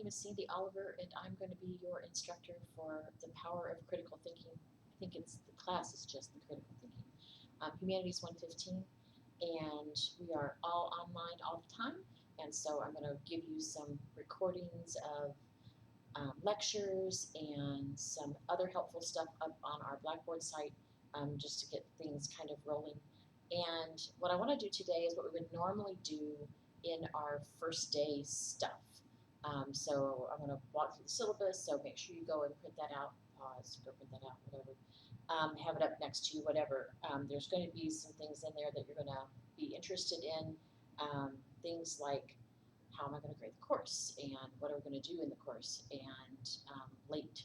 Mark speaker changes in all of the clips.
Speaker 1: name is Sandy Oliver, and I'm going to be your instructor for the power of critical thinking. I think the class is just the critical thinking. Humanities 115, and we are all online all the time. And so I'm going to give you some recordings of lectures and some other helpful stuff up on our Blackboard site, just to get things kind of rolling. And what I want to do today is what we would normally do in our first day stuff. So I'm going to walk through the syllabus, so make sure you go and print that out, pause, go print that out, whatever. Have it up next to you, whatever. There's going to be some things in there that you're going to be interested in, things like how am I going to grade the course, and what are we going to do in the course, and late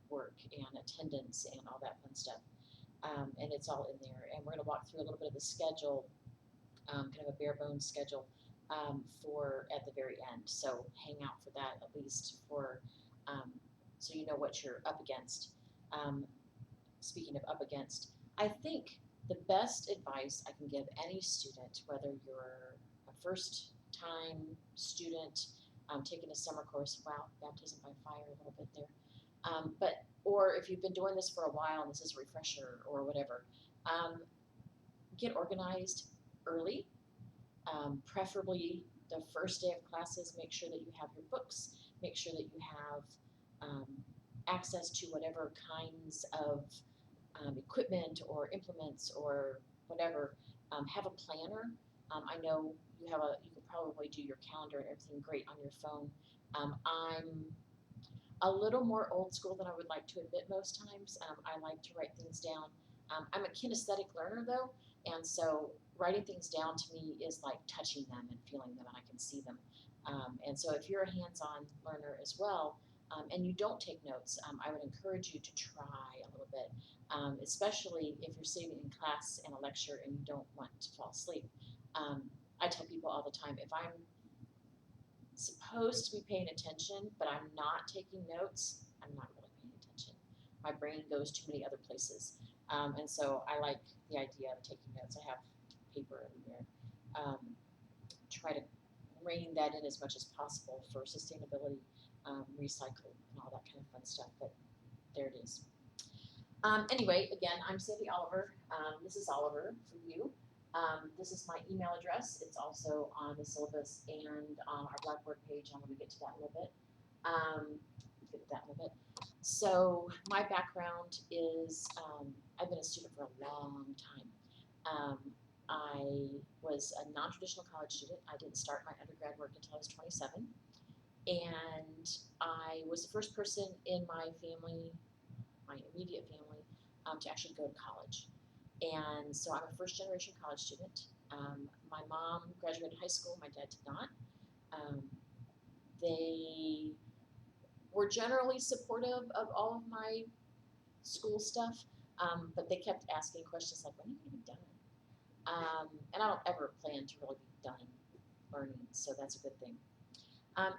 Speaker 1: work and attendance and all that fun stuff. And it's all in there. And we're going to walk through a little bit of the schedule, kind of a bare bones schedule for at the very end. So hang out for that at least for so you know what you're up against. Speaking of up against, I think the best advice I can give any student, whether you're a first time student taking a summer course, wow, baptism by fire a little bit there, or if you've been doing this for a while and this is a refresher or whatever, get organized early, preferably the first day of classes. Make sure that you have your books, make sure that you have access to whatever kinds of equipment or implements or whatever. Have a planner. I know you can probably do your calendar and everything great on your phone. I'm a little more old school than I would like to admit most times. I like to write things down. I'm a kinesthetic learner though, and so writing things down to me is like touching them and feeling them, and I can see them. And so if you're a hands-on learner as well, and you don't take notes, I would encourage you to try a little bit, especially if you're sitting in class in a lecture and you don't want to fall asleep. I tell people all the time, if I'm supposed to be paying attention, but I'm not taking notes, I'm not really paying attention. My brain goes too many other places. And so I like the idea of taking notes. I have paper everywhere. Try to rein that in as much as possible for sustainability, recycle, and all that kind of fun stuff. But there it is. Anyway, again, I'm Sandy Oliver. This is Oliver for you. This is my email address. It's also on the syllabus and on our Blackboard page. I'm going to get to that in a little bit. So my background is I've been a student for a long time. I was a non-traditional college student. I didn't start my undergrad work until I was 27. And I was the first person in my family, my immediate family, to actually go to college. And so I'm a first generation college student. My mom graduated high school, my dad did not. They were generally supportive of all of my school stuff, but they kept asking questions like, when are you going to be done? And I don't ever plan to really be done learning, so that's a good thing.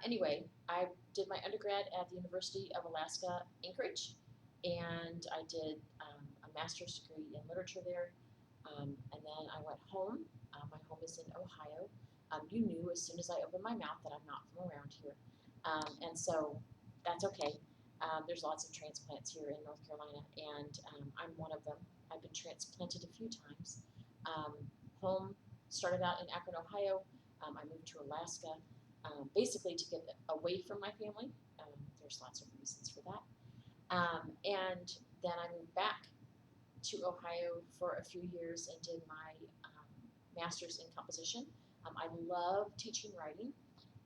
Speaker 1: Anyway, I did my undergrad at the University of Alaska, Anchorage, and I did a master's degree in literature there, and then I went home. My home is in Ohio. You knew as soon as I opened my mouth that I'm not from around here, and so that's okay. There's lots of transplants here in North Carolina, and I'm one of them. I've been transplanted a few times. Home started out in Akron, Ohio. I moved to Alaska, basically to get away from my family. There's lots of reasons for that. And then I moved back to Ohio for a few years and did my master's in composition. I love teaching writing.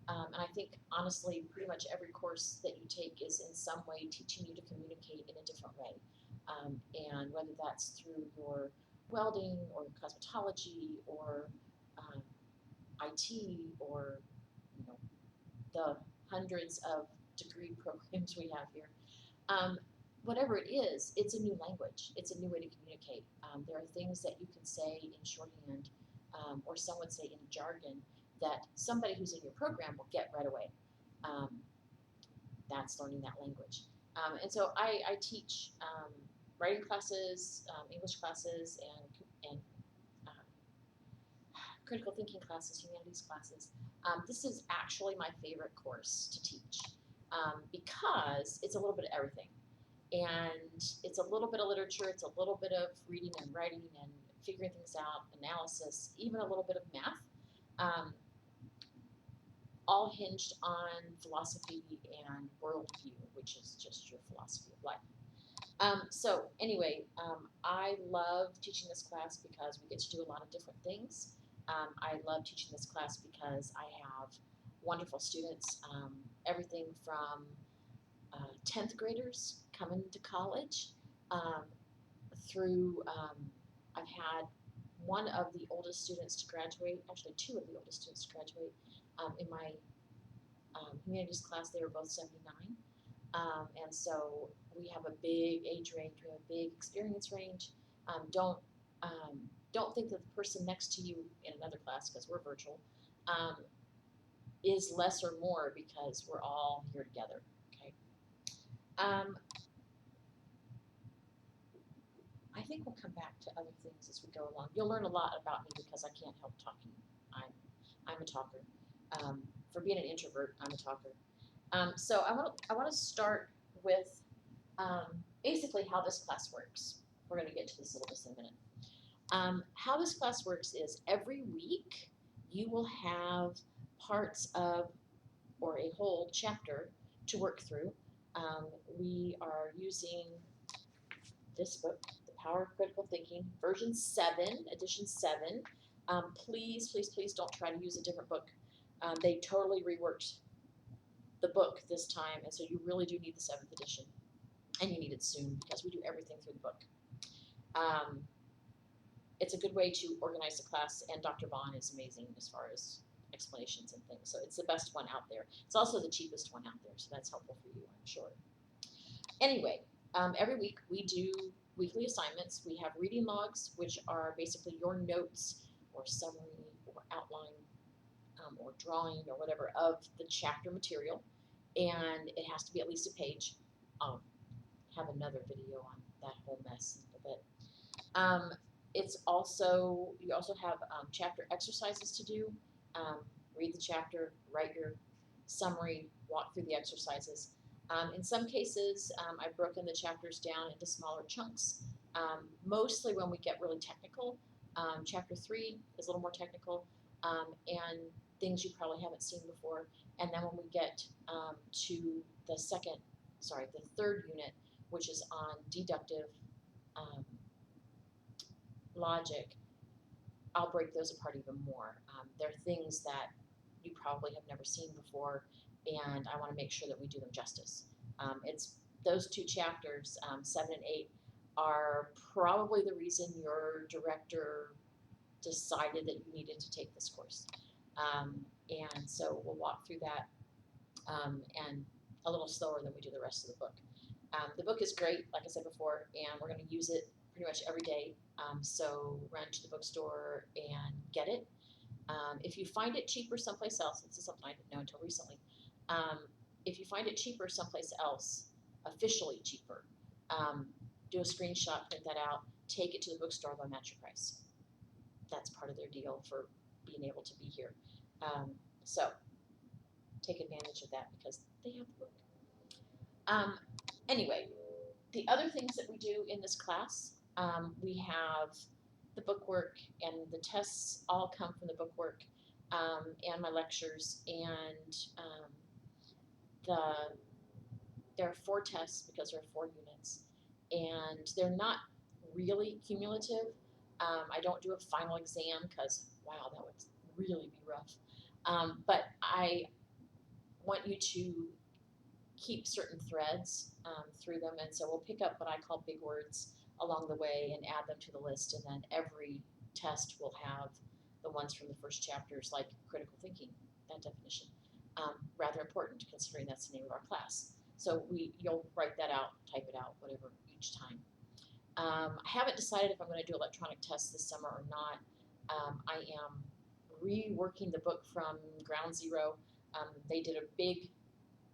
Speaker 1: And I think, honestly, pretty much every course that you take is in some way teaching you to communicate in a different way. And whether that's through your welding or cosmetology or IT or the hundreds of degree programs we have here. Whatever it is, it's a new language. It's a new way to communicate. There are things that you can say in shorthand, or some would say in jargon, that somebody who's in your program will get right away. That's learning that language. And so I teach writing classes, English classes, and critical thinking classes, humanities classes. This is actually my favorite course to teach. because it's a little bit of everything. And it's a little bit of literature, it's a little bit of reading and writing and figuring things out, analysis, even a little bit of math, all hinged on philosophy and worldview, which is just your philosophy of life. So anyway, I love teaching this class because we get to do a lot of different things. I love teaching this class because I have wonderful students, everything from 10th graders coming to college through, I've had one of the oldest students to graduate, actually two of the oldest students to graduate in my humanities class. They were both 79. And so we have a big age range, we have a big experience range. Don't think that the person next to you in another class, because we're virtual, is less or more, because we're all here together. Okay. I think we'll come back to other things as we go along. You'll learn a lot about me because I can't help talking. I'm a talker. For being an introvert, I'm a talker. So I want to start with basically how this class works. We're going to get to the syllabus in a minute. How this class works is every week you will have parts of or a whole chapter to work through. We are using this book, The Power of Critical Thinking, version 7, edition 7. Please, please, please don't try to use a different book. They totally reworked the book this time, and so you really do need the 7th edition. And you need it soon because we do everything through the book. It's a good way to organize the class, and Dr. Vaughn is amazing as far as explanations and things. So it's the best one out there. It's also the cheapest one out there, so that's helpful for you, I'm sure. Anyway, every week we do weekly assignments. We have reading logs, which are basically your notes or summary or outline or drawing or whatever of the chapter material, and it has to be at least a page. I'll have another video on that whole mess in a little bit. You also have chapter exercises to do. Read the chapter, write your summary, walk through the exercises. In some cases, I've broken the chapters down into smaller chunks. Mostly when we get really technical. Chapter 3 is a little more technical, and things you probably haven't seen before. And then when we get to the third unit, which is on deductive logic, I'll break those apart even more. They're things that you probably have never seen before, and I want to make sure that we do them justice. It's those two chapters, 7 and 8, are probably the reason your director decided that you needed to take this course. And so we'll walk through that and a little slower than we do the rest of the book. The book is great, like I said before, and we're going to use it pretty much every day. So run to the bookstore and get it. If you find it cheaper someplace else, this is something I didn't know until recently. If you find it cheaper someplace else, officially cheaper, do a screenshot, print that out, take it to the bookstore, they'll match your price. That's part of their deal for being able to be here. So take advantage of that because they have the book. Anyway, the other things that we do in this class, we have the bookwork, and the tests all come from the bookwork, and my lectures, and there are 4 tests because there are 4 units, and they're not really cumulative. I don't do a final exam because, wow, that would really be rough. But I want you to keep certain threads through them, and so we'll pick up what I call big words along the way and add them to the list, and then every test will have the ones from the first chapters, like critical thinking, that definition. Rather important considering that's the name of our class. So you'll write that out, type it out, whatever, each time. I haven't decided if I'm going to do electronic tests this summer or not. I am reworking the book from ground zero. They did a big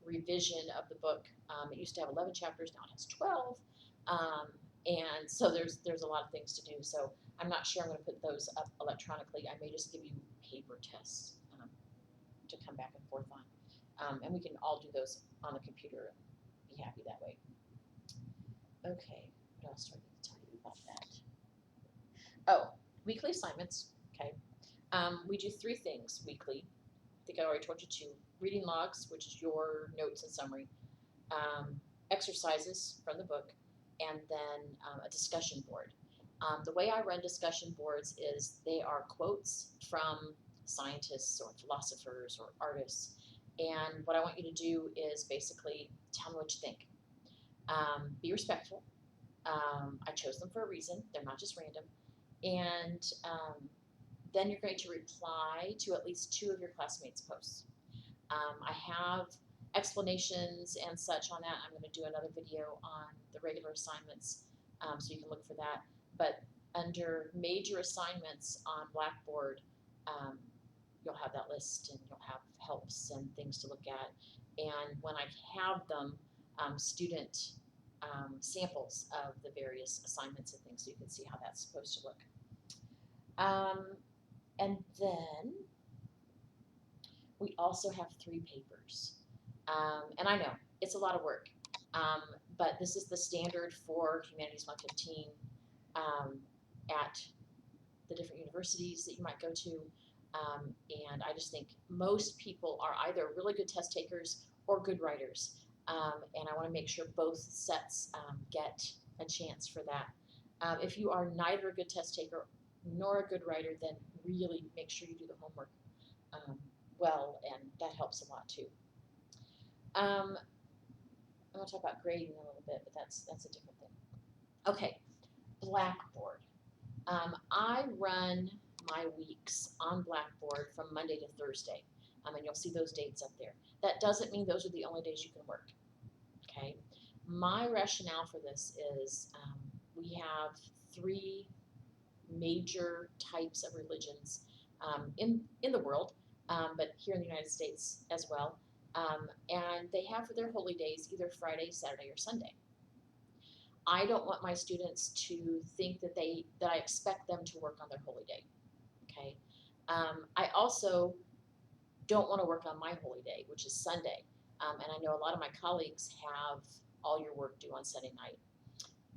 Speaker 1: revision of the book. It used to have 11 chapters, now it has 12. And so there's a lot of things to do. So I'm not sure I'm going to put those up electronically. I may just give you paper tests to come back and forth on. And we can all do those on the computer and be happy that way. Okay, what else do I need to tell you about that? Oh, weekly assignments, okay. We do 3 things weekly. I think I already told you 2. Reading logs, which is your notes and summary, exercises from the book, and then a discussion board. The way I run discussion boards is they are quotes from scientists or philosophers or artists, and what I want you to do is basically tell me what you think. Be respectful. I chose them for a reason. They're not just random. And then you're going to reply to at least 2 of your classmates' posts. I have explanations and such on that. I'm going to do another video on the regular assignments, so you can look for that. But under major assignments on Blackboard, you'll have that list, and you'll have helps and things to look at. And when I have them, student samples of the various assignments and things, so you can see how that's supposed to look. And then we also have 3 papers. And I know it's a lot of work, but this is the standard for Humanities 115 at the different universities that you might go to. And I just think most people are either really good test takers or good writers. And I want to make sure both sets get a chance for that. If you are neither a good test taker nor a good writer, then really make sure you do the homework well, and that helps a lot too. I'm going to talk about grading a little bit, but that's a different thing. Okay, Blackboard. I run my weeks on Blackboard from Monday to Thursday, and you'll see those dates up there. That doesn't mean those are the only days you can work. Okay, my rationale for this is we have 3 major types of religions in the world, but here in the United States as well. And they have for their holy days either Friday, Saturday, or Sunday. I don't want my students to think that I expect them to work on their holy day. Okay. I also don't want to work on my holy day, which is Sunday. And I know a lot of my colleagues have all your work due on Sunday night.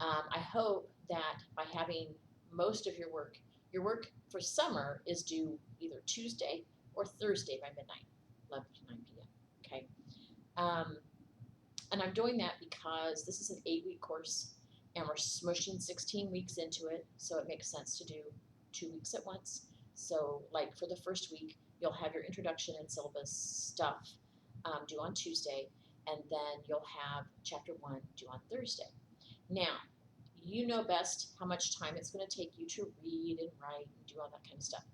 Speaker 1: I hope that by having most of your work for summer is due either Tuesday or Thursday by midnight, 11 to 9 p.m. Okay. And I'm doing that because this is an 8-week course, and we're smushing 16 weeks into it, so it makes sense to do 2 weeks at once. So like for the first week, you'll have your introduction and syllabus stuff due on Tuesday, and then you'll have chapter 1 due on Thursday. Now, you know best how much time it's going to take you to read and write and do all that kind of stuff.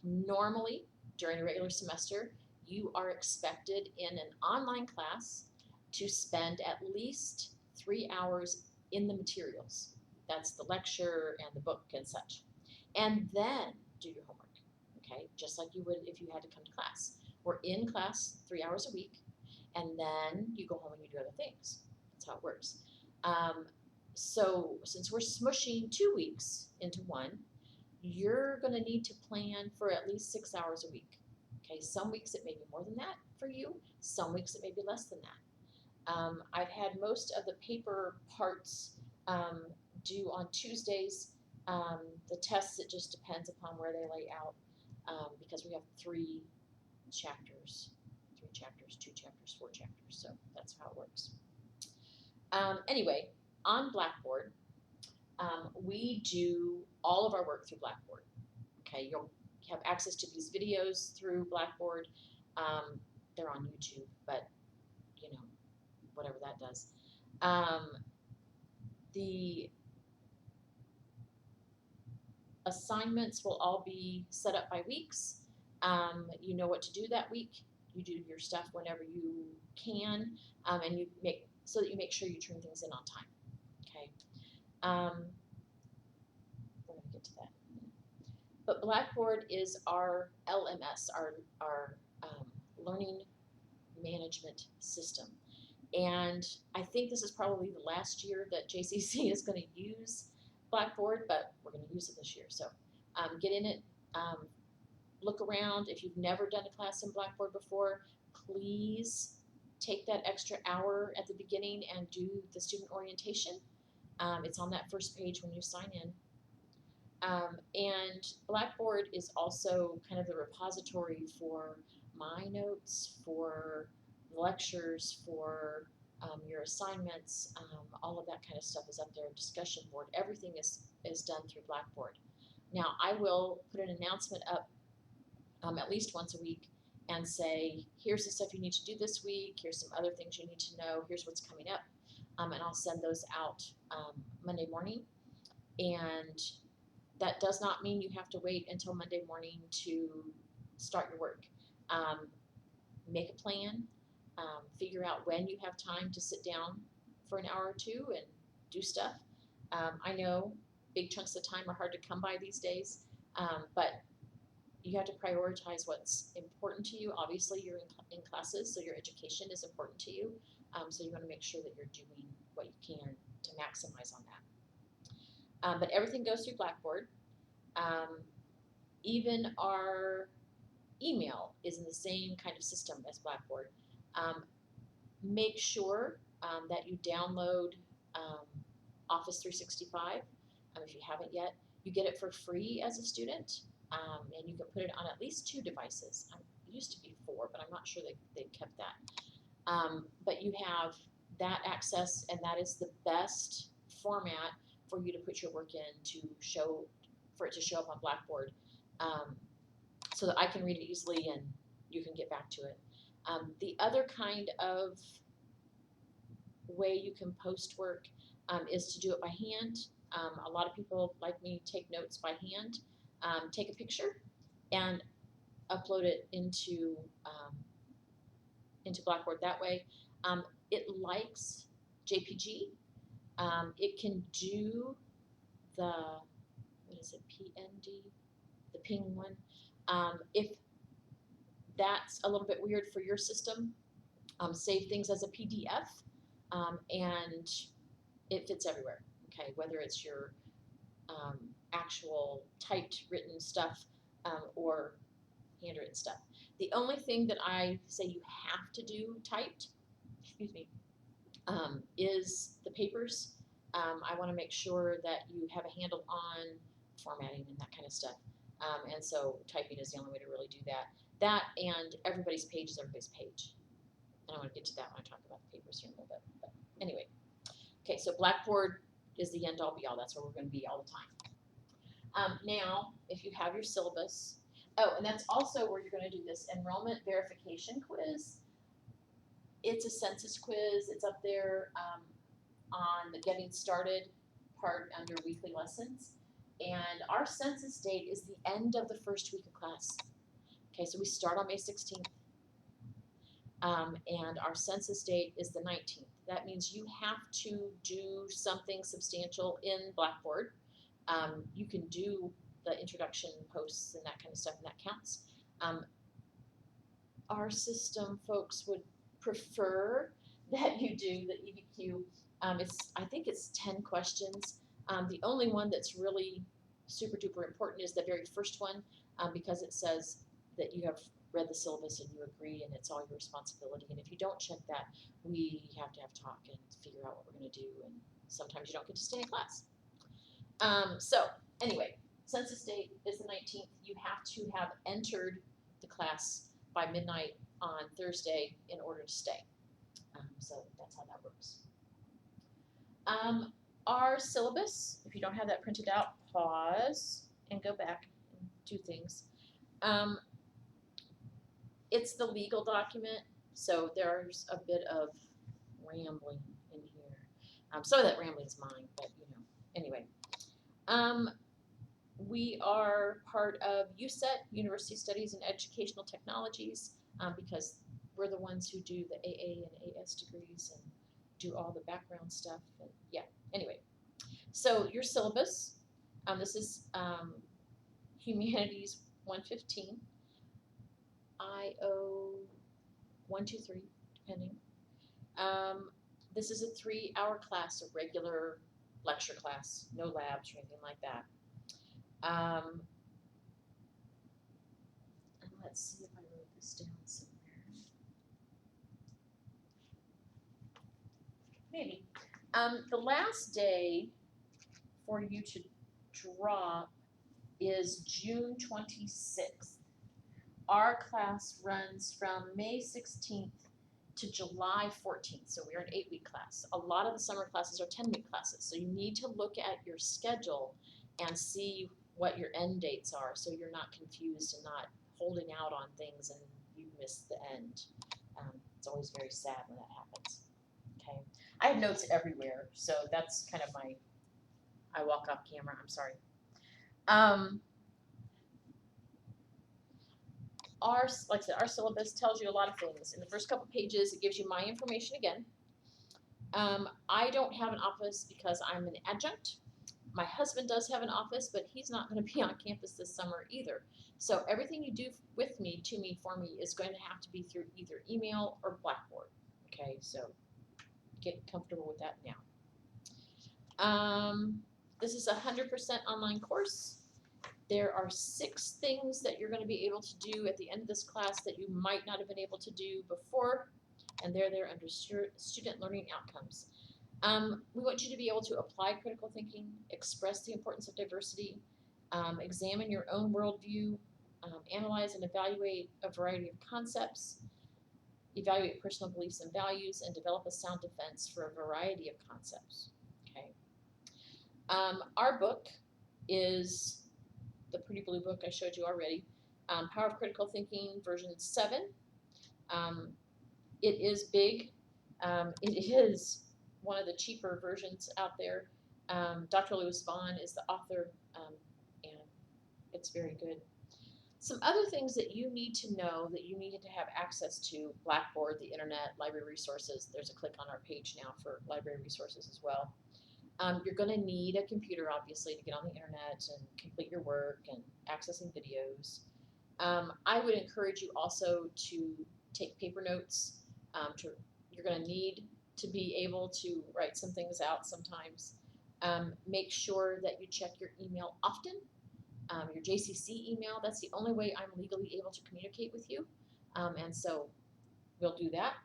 Speaker 1: Normally, during a regular semester, you are expected in an online class to spend at least 3 hours in the materials. That's the lecture and the book and such. And then do your homework, okay? Just like you would if you had to come to class. We're in class 3 hours a week, and then you go home and you do other things. That's how it works. So since we're smushing 2 weeks into one, you're going to need to plan for at least 6 hours a week. Okay, some weeks it may be more than that for you. Some weeks it may be less than that. I've had most of the paper parts due on Tuesdays. The tests, it just depends upon where they lay out because we have 3 chapters, 2 chapters, 4 chapters. So that's how it works. Anyway, on Blackboard, we do all of our work through Blackboard. Okay, you'll have access to these videos through Blackboard. They're on YouTube, but you know, whatever that does. The assignments will all be set up by weeks. You know what to do that week. You do your stuff whenever you can, and you make so that you make sure you turn things in on time. Okay. We're going to get to that. But Blackboard is our LMS, our learning management system. And I think this is probably the last year that JCC is going to use Blackboard, but we're going to use it this year. So get in it, look around. If you've never done a class in Blackboard before, please take that extra hour at the beginning and do the student orientation. It's on that first page when you sign in. And Blackboard is also kind of the repository for my notes, for lectures, for your assignments, all of that kind of stuff is up there. Discussion board, everything is done through Blackboard. Now, I will put an announcement up at least once a week and say, here's the stuff you need to do this week, here's some other things you need to know, here's what's coming up, and I'll send those out Monday morning. And that does not mean you have to wait until Monday morning to start your work. Make a plan, figure out when you have time to sit down for an hour or two and do stuff. I know big chunks of time are hard to come by these days, but you have to prioritize what's important to you. Obviously, you're in classes, so your education is important to you. So you want to make sure that you're doing what you can to maximize on that. But everything goes through Blackboard. Even our email is in the same kind of system as Blackboard. Make sure that you download Office 365 if you haven't yet. You get it for free as a student, and you can put it on at least 2 devices. It used to be 4, but I'm not sure they've kept that. But you have that access, and that is the best format for you to put your work in for it to show up on Blackboard, so that I can read it easily and you can get back to it. The other kind of way you can post work is to do it by hand. A lot of people, like me, take notes by hand. Take a picture and upload it into Blackboard that way. It likes JPG. It can do the, what is it, PNG, the ping one. If that's a little bit weird for your system, save things as a PDF, and it fits everywhere. Okay, whether it's your actual typed written stuff or handwritten stuff. The only thing that I say you have to do typed, excuse me, is the papers. I want to make sure that you have a handle on formatting and that kind of stuff. And so typing is the only way to really do that. That and everybody's page is everybody's page. And I want to get to that when I talk about the papers here in a little bit. But anyway, okay, so Blackboard is the end all be all. That's where we're going to be all the time. Now, if you have your syllabus, and that's also where you're going to do this enrollment verification quiz. It's a census quiz. It's up there on the getting started part under weekly lessons. And our census date is the end of the first week of class. Okay, so we start on May 16th. And our census date is the 19th. That means you have to do something substantial in Blackboard. You can do the introduction posts and that kind of stuff, and that counts. Our system folks would prefer that you do the EBQ. I think it's 10 questions. The only one that's really super duper important is the very first one, because it says that you have read the syllabus and you agree and it's all your responsibility. And if you don't check that, we have to have talk and figure out what we're going to do. And sometimes you don't get to stay in class. So anyway, census date is the 19th. You have to have entered the class by midnight on Thursday in order to stay. So that's how that works. Our syllabus, if you don't have that printed out, pause and go back and do things. It's the legal document, so there's a bit of rambling in here. Some of that rambling is mine, but anyway. We are part of USET, University Studies and Educational Technologies, because we're the ones who do the AA and AS degrees and do all the background stuff. And yeah, anyway. So your syllabus, this is Humanities 115, IO 123, depending. This is a 3-hour class, a regular lecture class, no labs or anything like that. And let's see if I wrote this down somewhere. Maybe. The last day for you to drop is June 26th. Our class runs from May 16th to July 14th, so we're an 8-week class. A lot of the summer classes are 10-week classes, so you need to look at your schedule and see what your end dates are so you're not confused and not holding out on things and you miss the end. It's always very sad when that happens. Okay, I have notes everywhere, so that's kind of my, I walk off camera, I'm sorry. Like I said, our syllabus tells you a lot of things. In the first couple pages, it gives you my information again. I don't have an office because I'm an adjunct. My husband does have an office, but he's not going to be on campus this summer either. So everything you do with me, to me, for me, is going to have to be through either email or Blackboard. Okay, so get comfortable with that now. This is a 100% online course. There are 6 things that you're going to be able to do at the end of this class that you might not have been able to do before, and they're there under student learning outcomes. We want you to be able to apply critical thinking, express the importance of diversity, examine your own worldview, analyze and evaluate a variety of concepts, evaluate personal beliefs and values, and develop a sound defense for a variety of concepts. Okay. Our book is the pretty blue book I showed you already, Power of Critical Thinking, version 7. It is big. It is one of the cheaper versions out there. Dr. Lewis Vaughn is the author, and it's very good. Some other things that you need to know that you need to have access to: Blackboard, the internet, library resources. There's a click on our page now for library resources as well. You're going to need a computer, obviously, to get on the internet and complete your work and accessing videos. I would encourage you also to take paper notes. You're going to need to be able to write some things out sometimes. Make sure that you check your email often. Your JCC email, that's the only way I'm legally able to communicate with you. And so we'll do that.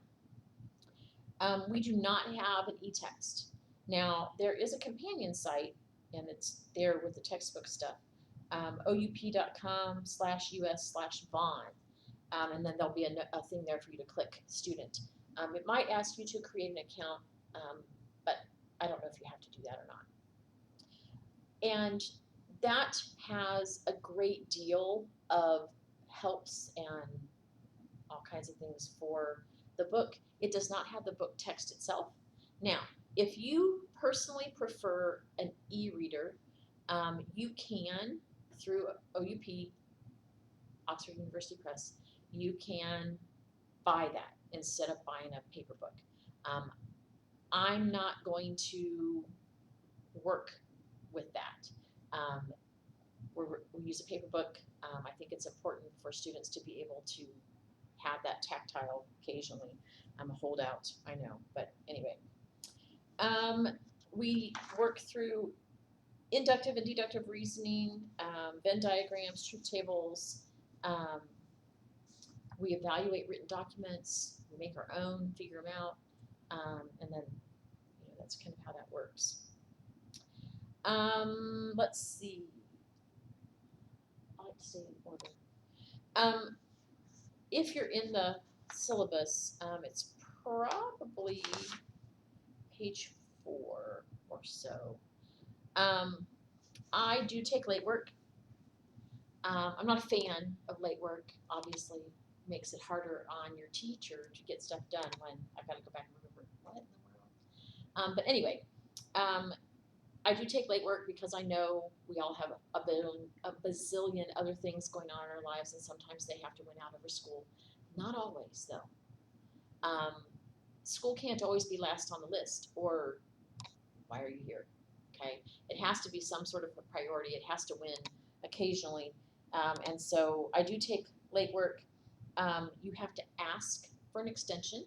Speaker 1: We do not have an e-text. Now, there is a companion site, and it's there with the textbook stuff, oup.com/us/Vaughn, and then there'll be a thing there for you to click student. It might ask you to create an account, but I don't know if you have to do that or not. And that has a great deal of helps and all kinds of things for the book. It does not have the book text itself. Now, if you personally prefer an e-reader, you can, through OUP, Oxford University Press, you can buy that instead of buying a paper book. I'm not going to work with that. We use a paper book. I think it's important for students to be able to have that tactile occasionally. I'm a holdout, I know, but anyway. We work through inductive and deductive reasoning, Venn diagrams, truth tables. We evaluate written documents. We make our own, figure them out, and then that's kind of how that works. Let's see. I like to stay in order. If you're in the syllabus, it's probably page 4 or so. I do take late work. I'm not a fan of late work. Obviously, makes it harder on your teacher to get stuff done when I've got to go back and remember what in the world. But anyway, I do take late work because I know we all have a bazillion other things going on in our lives, and sometimes they have to win out over school. Not always, though. School can't always be last on the list, or why are you here? Okay, it has to be some sort of a priority. It has to win occasionally, and so I do take late work. You have to ask for an extension.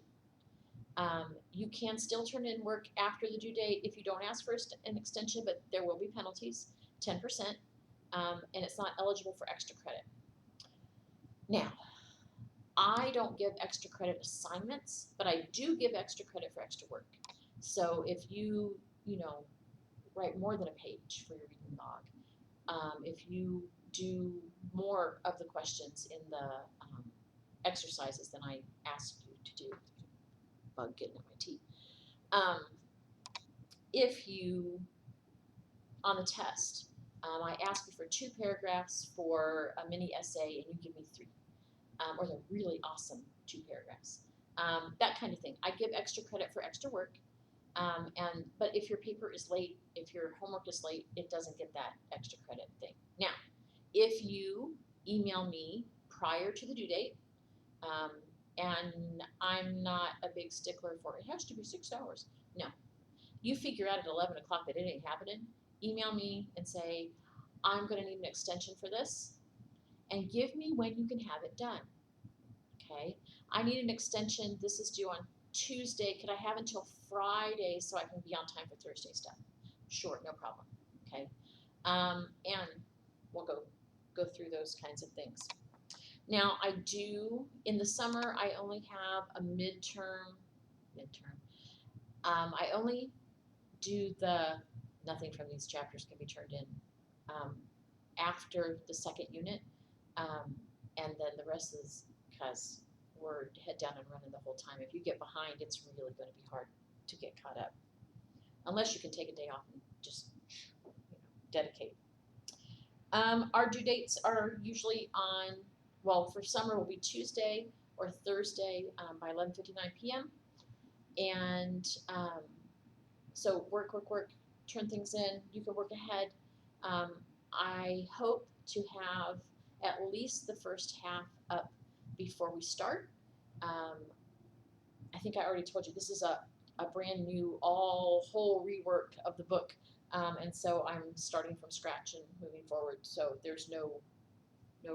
Speaker 1: You can still turn in work after the due date if you don't ask for an extension, but there will be penalties, 10%, and it's not eligible for extra credit. Now, I don't give extra credit assignments, but I do give extra credit for extra work. So if you write more than a page for your reading log, if you do more of the questions in the exercises than I asked you to do, bug getting at my teeth. If you, on the test, I ask you for 2 paragraphs for a mini essay and you give me 3, or they're really awesome 2 paragraphs, that kind of thing. I give extra credit for extra work, but if your paper is late, if your homework is late, it doesn't get that extra credit thing. Now, if you email me prior to the due date, and I'm not a big stickler for it has to be 6 hours. No. You figure out at 11 o'clock that it ain't happening, email me and say, I'm going to need an extension for this, and give me when you can have it done. Okay? I need an extension. This is due on Tuesday. Could I have until Friday so I can be on time for Thursday stuff? Sure, no problem. Okay? And we'll go through those kinds of things. Now, I do, in the summer, I only have a midterm. I only do nothing from these chapters can be turned in after the second unit, and then the rest is because we're head down and running the whole time. If you get behind, it's really going to be hard to get caught up, unless you can take a day off and just dedicate. Our due dates are usually on, well, for summer will be Tuesday or Thursday by 11:59 p.m. And so work, turn things in. You can work ahead. I hope to have at least the first half up before we start. I think I already told you this is a brand new, whole rework of the book. And so I'm starting from scratch and moving forward. So there's no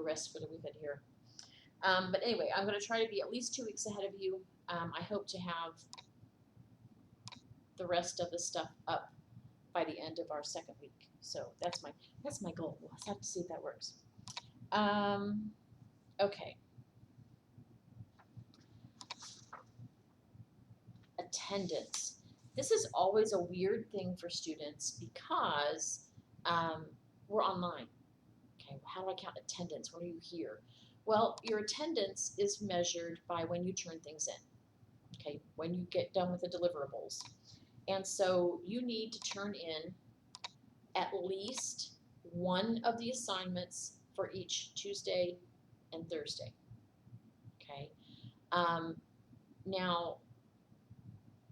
Speaker 1: rest for the wicked here. But anyway, I'm going to try to be at least 2 weeks ahead of you. I hope to have the rest of the stuff up by the end of our second week. So that's my goal. We'll have to see if that works. Okay. Attendance. This is always a weird thing for students because we're online. Okay, how do I count attendance? When are you here? Well, your attendance is measured by when you turn things in. Okay, when you get done with the deliverables. And so you need to turn in at least one of the assignments for each Tuesday and Thursday. Okay. Now,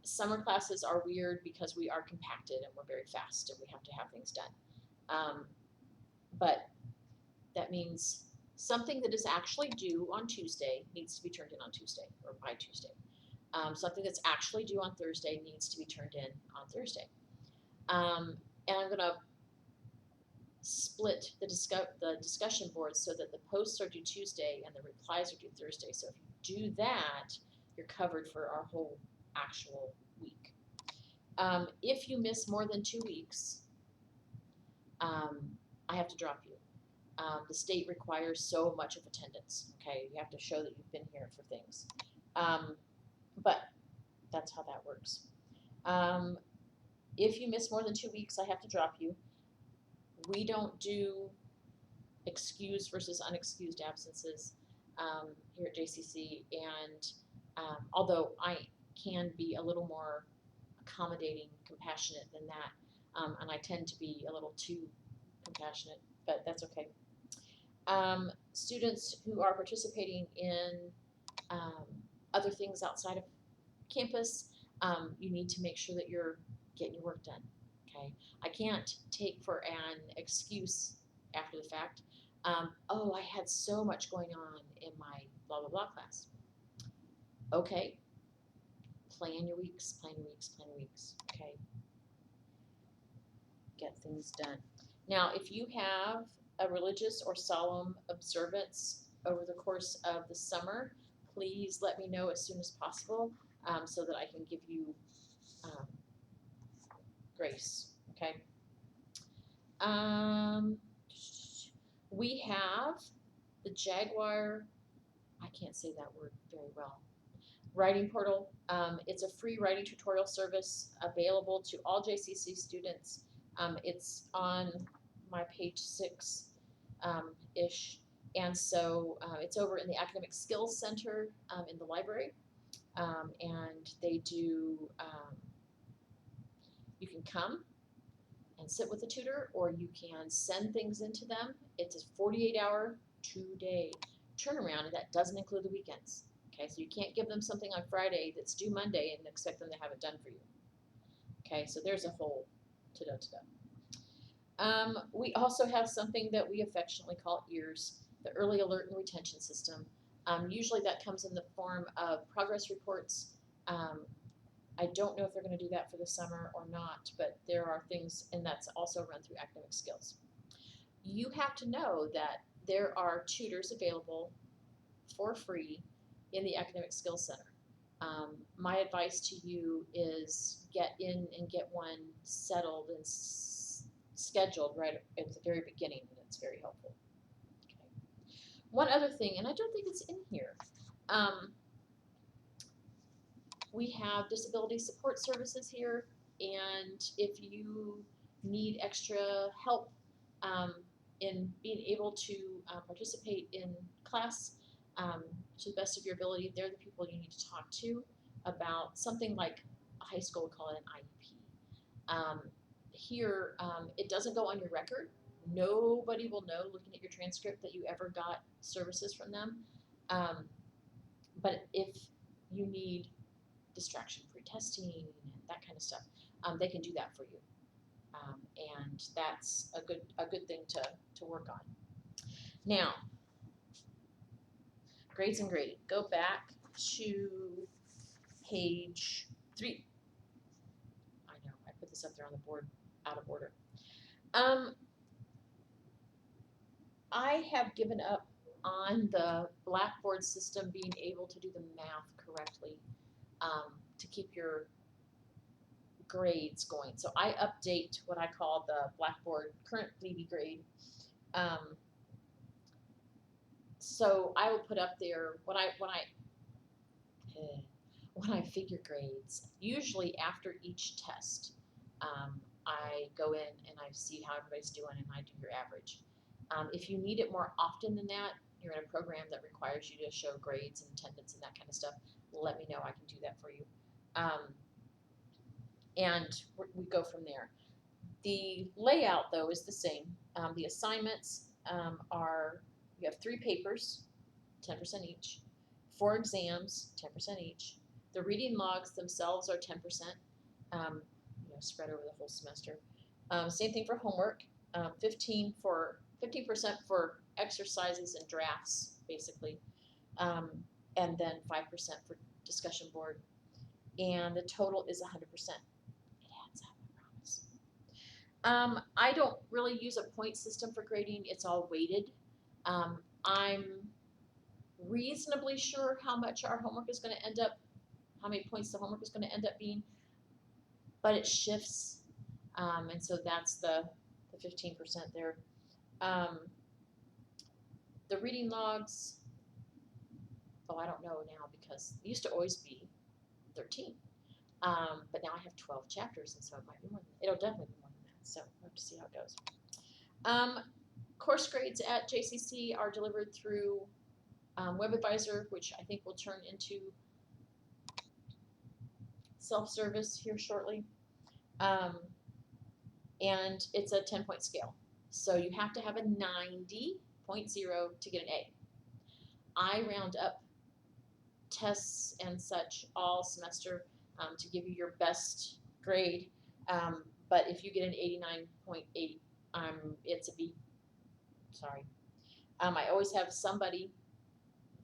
Speaker 1: summer classes are weird because we are compacted and we're very fast and we have to have things done. But that means something that is actually due on Tuesday needs to be turned in on Tuesday or by Tuesday. Something that's actually due on Thursday needs to be turned in on Thursday. And I'm going to split the discussion boards so that the posts are due Tuesday and the replies are due Thursday. So if you do that, you're covered for our whole actual week. If you miss more than 2 weeks, I have to drop you. The state requires so much of attendance. Okay, you have to show that you've been here for things. But that's how that works. If you miss more than 2 weeks, I have to drop you. We don't do excused versus unexcused absences here at JCC, and although I can be a little more accommodating, compassionate than that, and I tend to be a little too compassionate, but that's okay. Students who are participating in other things outside of campus, you need to make sure that you're getting your work done. Okay, I can't take for an excuse after the fact. Oh, I had so much going on in my blah blah blah class. Okay, plan your weeks. Okay, get things done. Now, if you have a religious or solemn observance over the course of the summer, please let me know as soon as possible so that I can give you grace. Okay. We have the Jaguar, I can't say that word very well. Writing portal. It's a free writing tutorial service available to all JCC students. It's on my page 6 ish. And so it's over in the Academic Skills Center in the library. And they do, you can come and sit with a tutor, or you can send things into them. It's a 48-hour, 2-day turnaround, and that doesn't include the weekends. Okay, so you can't give them something on Friday that's due Monday and expect them to have it done for you. Okay, so there's a whole ta-da. We also have something that we affectionately call EARS, the Early Alert and Retention System. Usually that comes in the form of progress reports. I don't know if they're going to do that for the summer or not, but there are things, and that's also run through academic skills. You have to know that there are tutors available for free in the Academic Skills Center. My advice to you is get in and get one settled and scheduled right at the very beginning, and it's very helpful. Okay. One other thing, and I don't think it's in here, we have disability support services here, and if you need extra help in being able to participate in class to the best of your ability, they're the people you need to talk to about something like a high school would call it an IEP. Here, it doesn't go on your record. Nobody will know looking at your transcript that you ever got services from them. But if you need distraction-free testing and that kind of stuff, they can do that for you. And that's a good thing to work on. Now, grades and grading. Go back to page 3. I know, I put this up there on the board out of order. I have given up on the Blackboard system being able to do the math correctly to keep your grades going. So I update what I call the Blackboard current Levy grade. So I will put up there when I figure grades, usually after each test, I go in and I see how everybody's doing and I do your average. If you need it more often than that, you're in a program that requires you to show grades and attendance and that kind of stuff, let me know. I can do that for you. And we go from there. The layout, though, is the same. The assignments are, you have 3 papers, 10% each, 4 exams, 10% each. The reading logs themselves are 10%, spread over the whole semester. Same thing for homework, 15% for exercises and drafts, basically, and then 5% for discussion board. And the total is 100%. It adds up, I promise. I don't really use a point system for grading. It's all weighted. I'm reasonably sure how much our homework is going to end up, how many points the homework is going to end up being, but it shifts, and so that's the 15% there. The reading logs, I don't know now because it used to always be 13, but now I have 12 chapters, and so it might be more than that. It'll definitely be more than that, so we'll have to see how it goes. Course grades at JCC are delivered through WebAdvisor, which I think will turn into self-service here shortly. And it's a 10-point scale. So you have to have a 90.0 to get an A. I round up tests and such all semester to give you your best grade. But if you get an 89.8, it's a B. Sorry. I always have somebody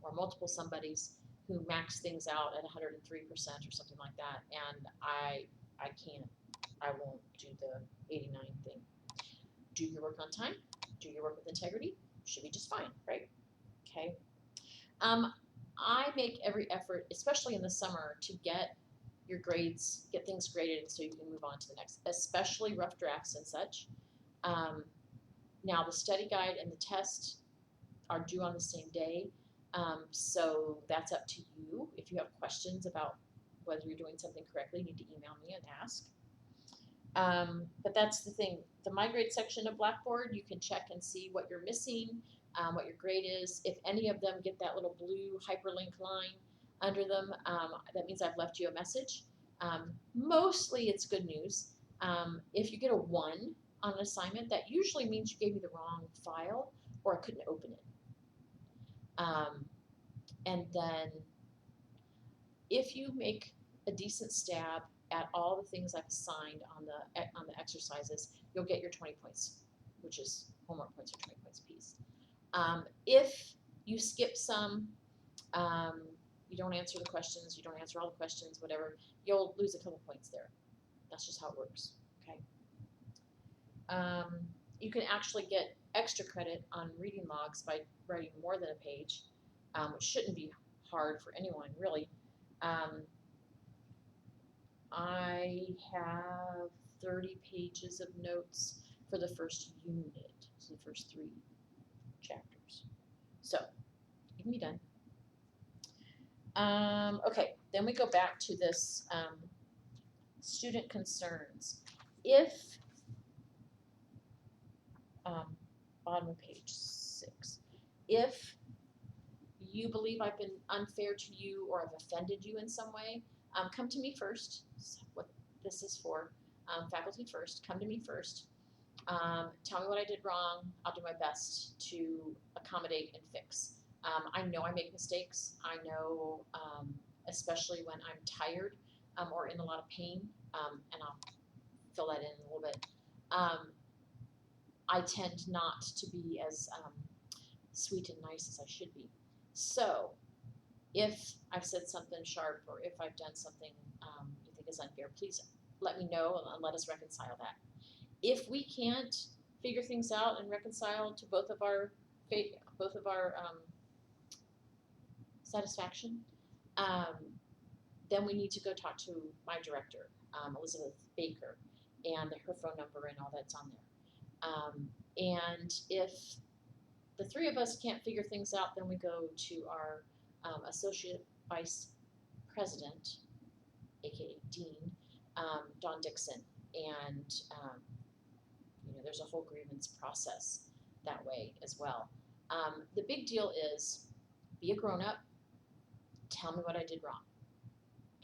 Speaker 1: or multiple somebodies who max things out at 103% or something like that, and I won't do the 89 thing. Do your work on time, do your work with integrity, should be just fine, right? Okay. I make every effort, especially in the summer, to get your grades, get things graded so you can move on to the next, especially rough drafts and such. Now the study guide and the test are due on the same day. So that's up to you. If you have questions about whether you're doing something correctly, you need to email me and ask. But that's the thing. The My Grade section of Blackboard, you can check and see what you're missing, what your grade is. If any of them get that little blue hyperlink line under them, that means I've left you a message. Mostly it's good news. If you get a 1 on an assignment, that usually means you gave me the wrong file or I couldn't open it. And then if you make a decent stab at all the things I've assigned on the exercises, you'll get your 20 points, which is homework points or 20 points apiece. If you skip some, you don't answer the questions, you don't answer all the questions, whatever, you'll lose a couple points there. That's just how it works, okay? You can actually get extra credit on reading logs by writing more than a page, which shouldn't be hard for anyone, really. I have 30 pages of notes for the first unit, so the first 3 chapters. So, you can be done. Okay, then we go back to this student concerns. If, bottom of page 6, if you believe I've been unfair to you or I've offended you in some way, come to me first. That's what this is for. Faculty first. Come to me first. Tell me what I did wrong. I'll do my best to accommodate and fix. I know I make mistakes. I know, especially when I'm tired or in a lot of pain, and I'll fill that in a little bit. I tend not to be as sweet and nice as I should be. So, if I've said something sharp or if I've done something you think is unfair, please let me know and let us reconcile that. If we can't figure things out and reconcile to both of our satisfaction, then we need to go talk to my director, Elizabeth Baker, and her phone number and all that's on there. And if the 3 of us can't figure things out, then we go to our Associate Vice President, aka Dean, Dawn Dixon, and there's a whole grievance process that way as well. The big deal is be a grown-up, tell me what I did wrong,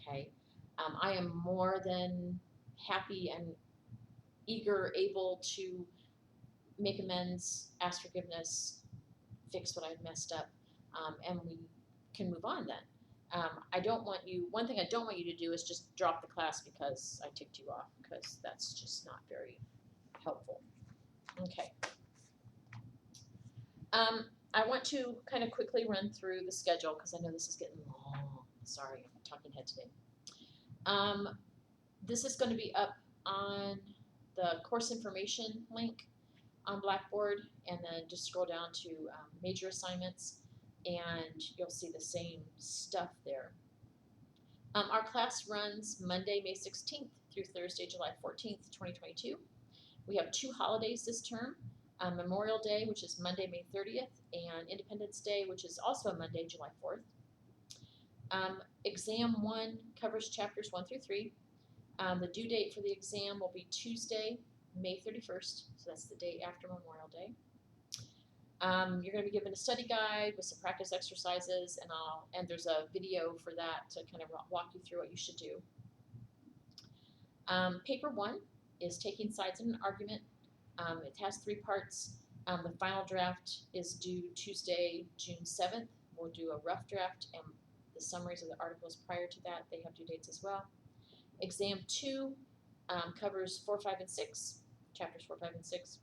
Speaker 1: okay? I am more than happy and eager, able to make amends, ask forgiveness, fix what I've messed up, and we can move on then. One thing I don't want you to do is just drop the class because I ticked you off, because that's just not very helpful. Okay. I want to kind of quickly run through the schedule because I know this is getting long. Sorry, I'm talking head today. This is going to be up on the course information link on Blackboard, and then just scroll down to major assignments, and you'll see the same stuff there. Our class runs Monday, May 16th through Thursday, July 14th, 2022. We have 2 holidays this term, Memorial Day, which is Monday, May 30th, and Independence Day, which is also a Monday, July 4th. Exam 1 covers chapters 1 through 3. The due date for the exam will be Tuesday, May 31st, so that's the day after Memorial Day. You're going to be given a study guide with some practice exercises, and there's a video for that to kind of walk you through what you should do. Paper 1 is taking sides in an argument. It has 3 parts. The final draft is due Tuesday, June 7th. We'll do a rough draft and the summaries of the articles prior to that. They have due dates as well. Exam 2 covers 4, 5, and 6, chapters 4, 5, and 6.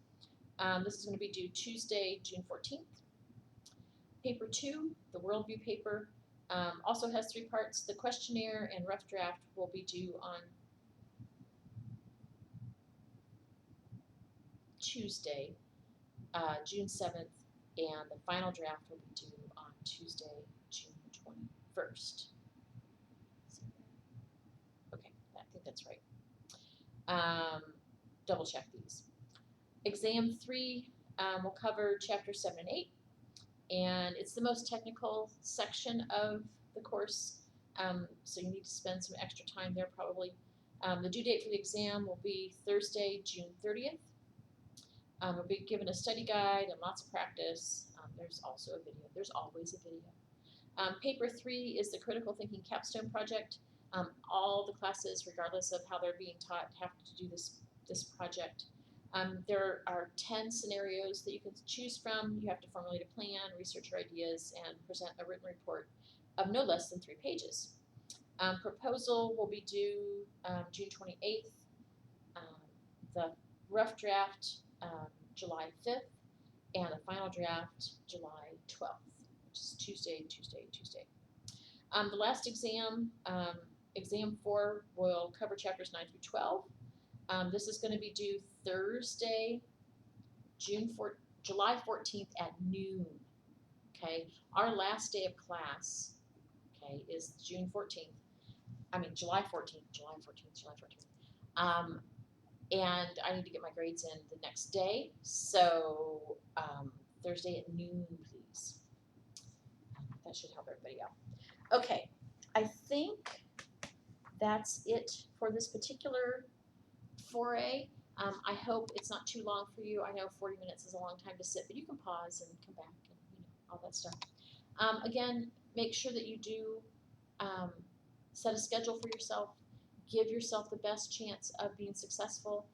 Speaker 1: This is going to be due Tuesday, June 14th. Paper 2, the worldview paper, also has 3 parts. The questionnaire and rough draft will be due on Tuesday, June 7th, and the final draft will be due on Tuesday, June 21st. Okay, I think that's right. Double check these. Exam 3 will cover chapters 7 and 8. and it's the most technical section of the course, so you need to spend some extra time there probably. The due date for the exam will be Thursday, June 30th. We'll be given a study guide and lots of practice. There's also a video. There's always a video. Paper 3 is the critical thinking capstone project. All the classes, regardless of how they're being taught, have to do this project. There are 10 scenarios that you can choose from. You have to formulate a plan, research your ideas, and present a written report of no less than 3 pages. Proposal will be due June 28th. The rough draft July 5th, and the final draft July 12th, which is Tuesday. The last exam, exam 4, will cover chapters 9 through 12. This is going to be due Thursday, July 14th at noon. Okay, our last day of class, okay, is July 14th. July 14th. And I need to get my grades in the next day, so Thursday at noon, please. That should help everybody out. Okay, I think that's it for this particular foray. I hope it's not too long for you. I know 40 minutes is a long time to sit, but you can pause and come back and all that stuff. Again, make sure that you do set a schedule for yourself. Give yourself the best chance of being successful.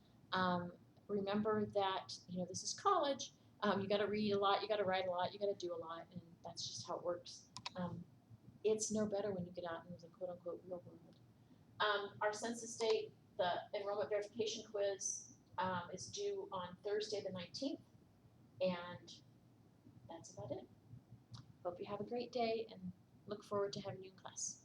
Speaker 1: Remember that this is college. You got to read a lot, you got to write a lot, you got to do a lot, and that's just how it works. It's no better when you get out into the quote-unquote real world. Our census date, the enrollment verification quiz, is due on Thursday the 19th, and that's about it. Hope you have a great day, and look forward to having you in class.